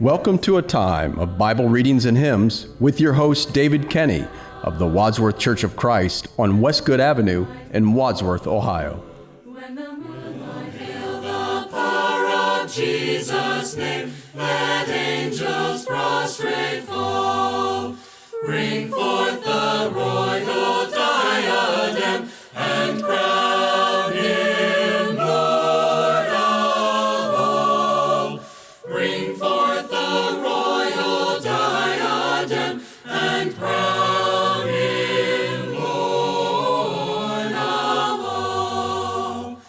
Welcome to a time of Bible readings and hymns with your host, David Kenny of the Wadsworth Church of Christ on Westgood Avenue in Wadsworth, Ohio. When the moonlight hail the power of Jesus' name, let angels prostrate fall. Bring forth the royal diadem and crown him Lord of all. Bring forth the royal diadem and crown him Lord of all.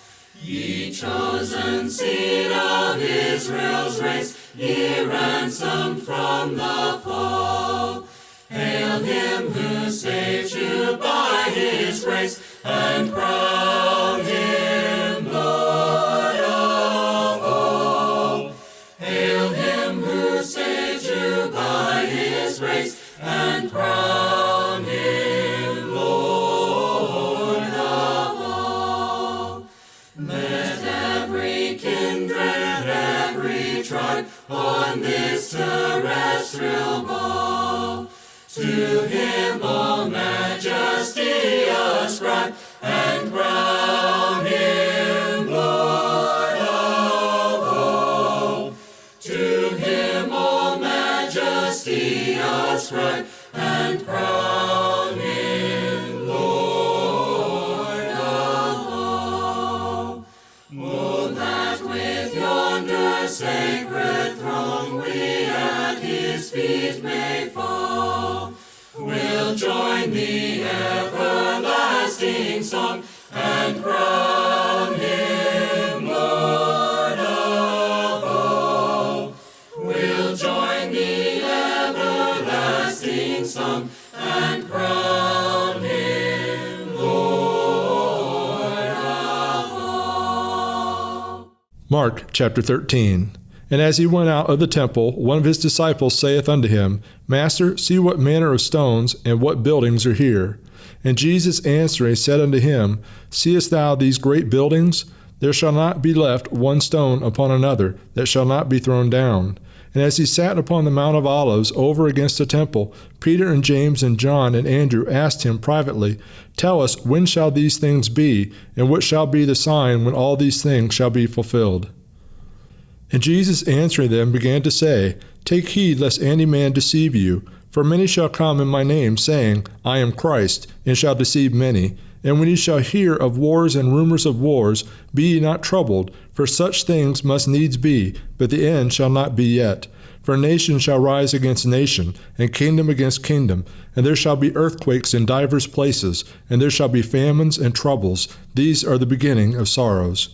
Ye chosen seed of Israel's race, ye ransomed from the fall. Hail him who saves you by his grace, and crown him Lord of all. Hail him who saves you by his grace, and crown him Lord of all. Let every kindred, every tribe on this terrestrial ball to him all majesty ascribe, and crown him Lord of all. To him all majesty ascribe, and crown him Lord of all. Oh, that with yonder sacred throng we at his feet may fall. We'll join the everlasting song, and crown him Lord of all. We'll join the everlasting song, and crown him Lord of all. Mark chapter 13. And as he went out of the temple, one of his disciples saith unto him, Master, see what manner of stones and what buildings are here. And Jesus answering said unto him, Seest thou these great buildings? There shall not be left one stone upon another that shall not be thrown down. And as he sat upon the Mount of Olives over against the temple, Peter and James and John and Andrew asked him privately, Tell us, when shall these things be, and what shall be the sign when all these things shall be fulfilled? And Jesus answering them began to say, Take heed lest any man deceive you. For many shall come in my name, saying, I am Christ, and shall deceive many. And when ye shall hear of wars and rumors of wars, be ye not troubled, for such things must needs be, but the end shall not be yet. For nation shall rise against nation, and kingdom against kingdom, and there shall be earthquakes in divers places, and there shall be famines and troubles. These are the beginning of sorrows.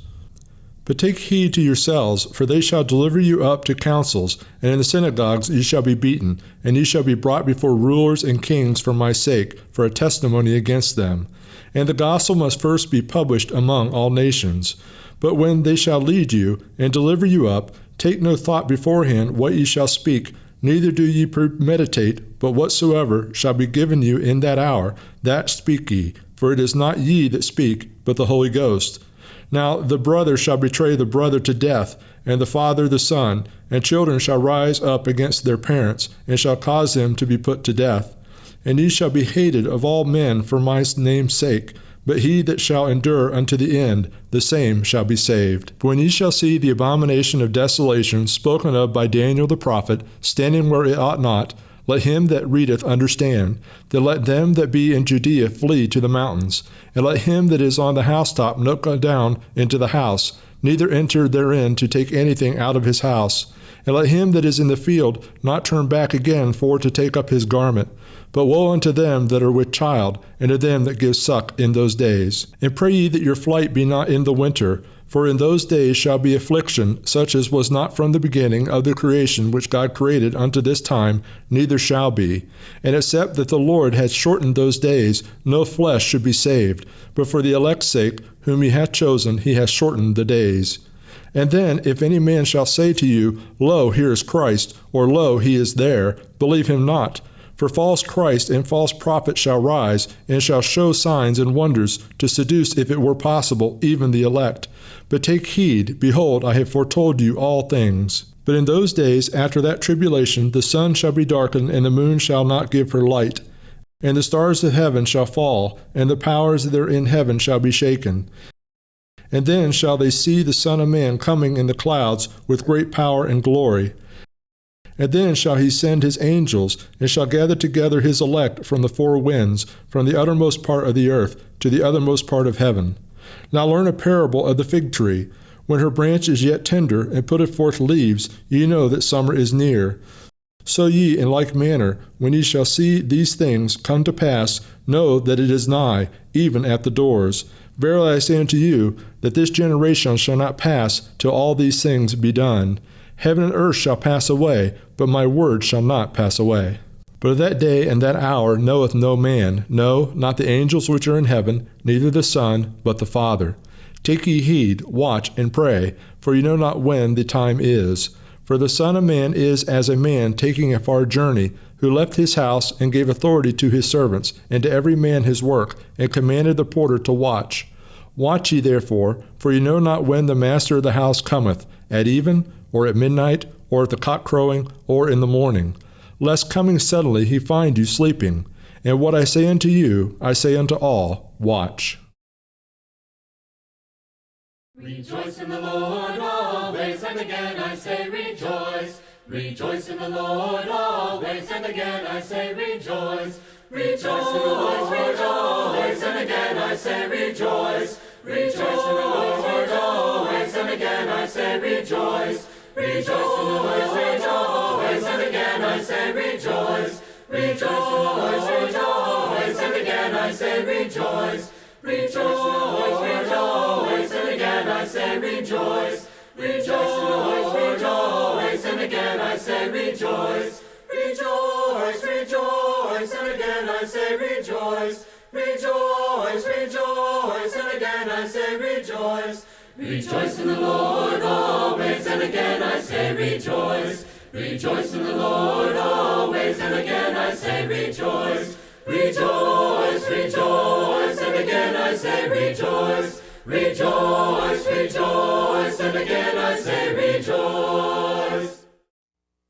But take heed to yourselves, for they shall deliver you up to councils, and in the synagogues ye shall be beaten, and ye shall be brought before rulers and kings for my sake, for a testimony against them. And the gospel must first be published among all nations. But when they shall lead you, and deliver you up, take no thought beforehand what ye shall speak, neither do ye premeditate, but whatsoever shall be given you in that hour, that speak ye. For it is not ye that speak, but the Holy Ghost. Now the brother shall betray the brother to death, and the father the son, and children shall rise up against their parents, and shall cause them to be put to death. And ye shall be hated of all men for my name's sake, but he that shall endure unto the end, the same shall be saved. But when ye shall see the abomination of desolation spoken of by Daniel the prophet, standing where it ought not, let him that readeth understand. Then let them that be in Judea flee to the mountains. And let him that is on the housetop not go down into the house, neither enter therein to take anything out of his house. And let him that is in the field not turn back again for to take up his garment. But woe unto them that are with child, and to them that give suck in those days. And pray ye that your flight be not in the winter, for in those days shall be affliction, such as was not from the beginning of the creation which God created unto this time, neither shall be. And except that the Lord had shortened those days, no flesh should be saved. But for the elect's sake, whom he hath chosen, he hath shortened the days. And then, if any man shall say to you, Lo, here is Christ, or Lo, he is there, believe him not. For false Christ and false prophet shall rise, and shall show signs and wonders, to seduce, if it were possible, even the elect. But take heed, behold, I have foretold you all things. But in those days, after that tribulation, the sun shall be darkened, and the moon shall not give her light. And the stars of heaven shall fall, and the powers that are in heaven shall be shaken. And then shall they see the Son of Man coming in the clouds with great power and glory. And then shall he send his angels, and shall gather together his elect from the four winds, from the uttermost part of the earth to the uttermost part of heaven. Now learn a parable of the fig tree. When her branch is yet tender, and putteth forth leaves, ye know that summer is near. So ye, in like manner, when ye shall see these things come to pass, know that it is nigh, even at the doors. Verily I say unto you, that this generation shall not pass till all these things be done. Heaven and earth shall pass away, but my word shall not pass away. But of that day and that hour knoweth no man, no, not the angels which are in heaven, neither the Son, but the Father. Take ye heed, watch, and pray, for ye know not when the time is. For the Son of Man is as a man taking a far journey, who left his house, and gave authority to his servants, and to every man his work, and commanded the porter to watch. Watch ye therefore, for ye know not when the master of the house cometh, at even, or at midnight, or at the cock crowing, or in the morning, lest coming suddenly he find you sleeping. And what I say unto you, I say unto all, watch. Rejoice in the Lord always, and again I say rejoice. Rejoice in the Lord always, and again I say rejoice. Rejoice, rejoice, and again I say rejoice. Rejoice in the Lord always, and again I say rejoice. Rejoice in the Lord, rejoice, and again I say rejoice. Rejoice in the Lord, rejoice, and again I say rejoice. Rejoice, rejoice, and again I say rejoice. Rejoice, rejoice, and again I say rejoice. Rejoice, rejoice, and again I say rejoice. Rejoice, rejoice, and again I say rejoice. Rejoice in the Lord always, and again I say rejoice. Rejoice in the Lord always, and again I say rejoice. Rejoice, rejoice, and again I say rejoice. Rejoice, rejoice, and again I say rejoice.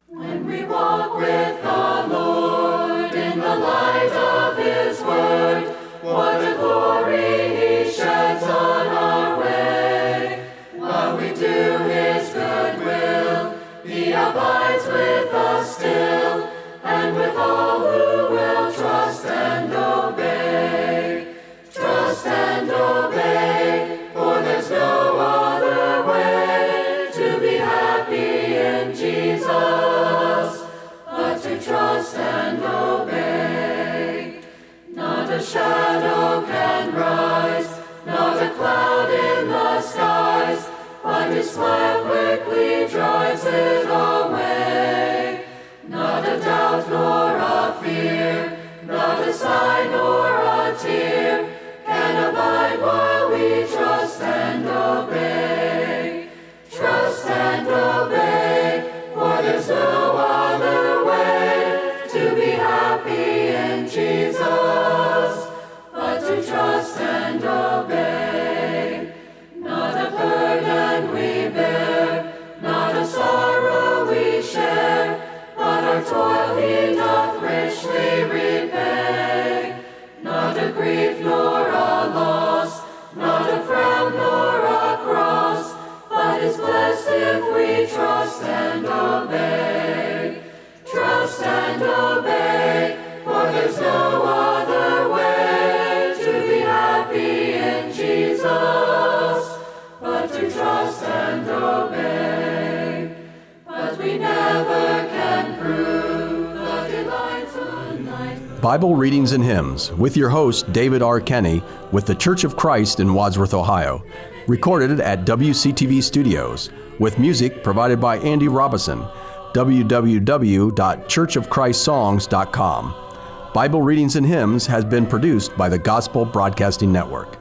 When we walk with the Lord in the light of His word, what a glory He sheds on our way. While we do His good will, He abides with us still, and with all who will trust and obey. Trust and obey, for there's no other way to be happy in Jesus, but to trust and obey. Not a shadow can rise, not a cloud in the skies, but His smile quickly drives it away. Not a doubt nor a fear, not a sigh nor a tear, can abide while we trust and obey. Trust and obey, for there's no other way to be happy in Jesus, but to trust and obey. Not a burden we bear, not a sorrow we share, but our toil He doth richly repay. Not a grief nor a loss, not a frown nor a cross, but is blessed if we trust and obey. Trust and obey, for there's no other way to be happy in Jesus, but to trust and obey. But we never can prove the delights of night. Bible Readings and Hymns with your host, David R. Kenny, with the Church of Christ in Wadsworth, Ohio. Recorded at WCTV Studios, with music provided by Andy Robison. www.churchofchristSongs.com. Bible Readings and Hymns has been produced by the Gospel Broadcasting Network.